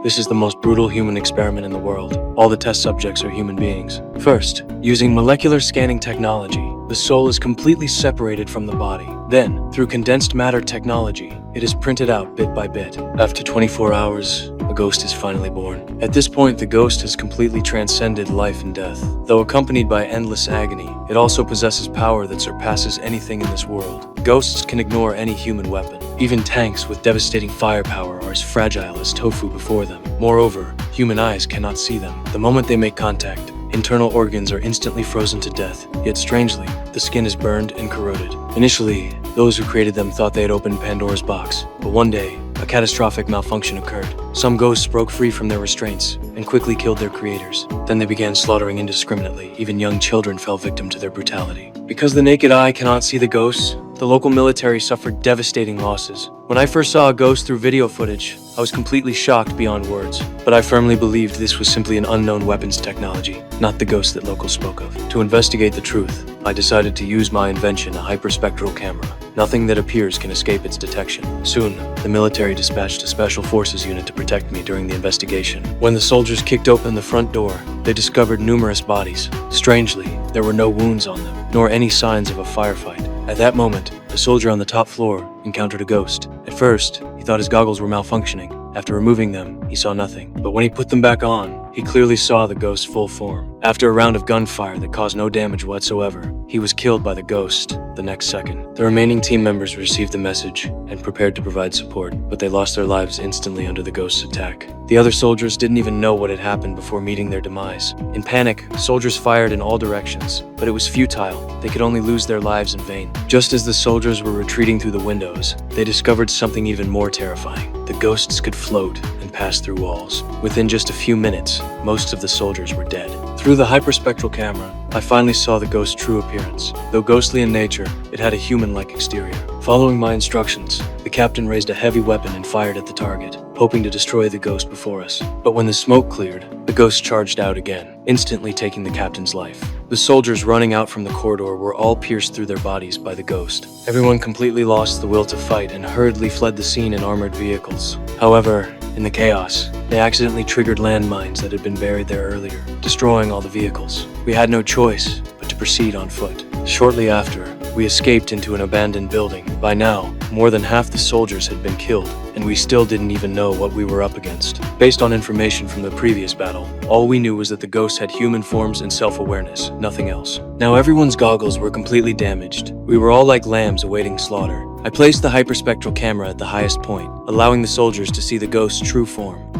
This is the most brutal human experiment in the world. All the test subjects are human beings. First, using molecular scanning technology, the soul is completely separated from the body. Then, through condensed matter technology, it is printed out bit by bit. After 24 hours, a ghost is finally born. At this point, the ghost has completely transcended life and death. Though accompanied by endless agony, it also possesses power that surpasses anything in this world. Ghosts can ignore any human weapon. Even tanks with devastating firepower are as fragile as tofu before them. Moreover, human eyes cannot see them. The moment they make contact, internal organs are instantly frozen to death. Yet strangely, the skin is burned and corroded. Initially, those who created them thought they had opened Pandora's box. But one day, a catastrophic malfunction occurred. Some ghosts broke free from their restraints and quickly killed their creators. Then they began slaughtering indiscriminately. Even young children fell victim to their brutality. Because the naked eye cannot see the ghosts, the local military suffered devastating losses. When I first saw a ghost through video footage, I was completely shocked beyond words. But I firmly believed this was simply an unknown weapons technology, not the ghost that locals spoke of. To investigate the truth, I decided to use my invention, a hyperspectral camera. Nothing that appears can escape its detection. Soon, the military dispatched a special forces unit to protect me during the investigation. When the soldiers kicked open the front door, they discovered numerous bodies. Strangely, there were no wounds on them, nor any signs of a firefight. At that moment, the soldier on the top floor encountered a ghost. At first, he thought his goggles were malfunctioning. After removing them, he saw nothing. But when he put them back on, he clearly saw the ghost's full form. After a round of gunfire that caused no damage whatsoever, he was killed by the ghost the next second. The remaining team members received the message and prepared to provide support, but they lost their lives instantly under the ghost's attack. The other soldiers didn't even know what had happened before meeting their demise. In panic, soldiers fired in all directions, but it was futile. They could only lose their lives in vain. Just as the soldiers were retreating through the windows, they discovered something even more terrifying. The ghosts could float and pass through walls. Within just a few minutes, most of the soldiers were dead. Through the hyperspectral camera, I finally saw the ghost's true appearance. Though ghostly in nature, it had a human-like exterior. Following my instructions, the captain raised a heavy weapon and fired at the target, hoping to destroy the ghost before us. But when the smoke cleared, the ghost charged out again, instantly taking the captain's life. The soldiers running out from the corridor were all pierced through their bodies by the ghost. Everyone completely lost the will to fight and hurriedly fled the scene in armored vehicles. However, in the chaos, they accidentally triggered landmines that had been buried there earlier, destroying all the vehicles. We had no choice but to proceed on foot. Shortly after, we escaped into an abandoned building. By now, more than half the soldiers had been killed, and we still didn't even know what we were up against. Based on information from the previous battle, all we knew was that the ghosts had human forms and self-awareness, nothing else. Now everyone's goggles were completely damaged. We were all like lambs awaiting slaughter. I placed the hyperspectral camera at the highest point, allowing the soldiers to see the ghost's true form.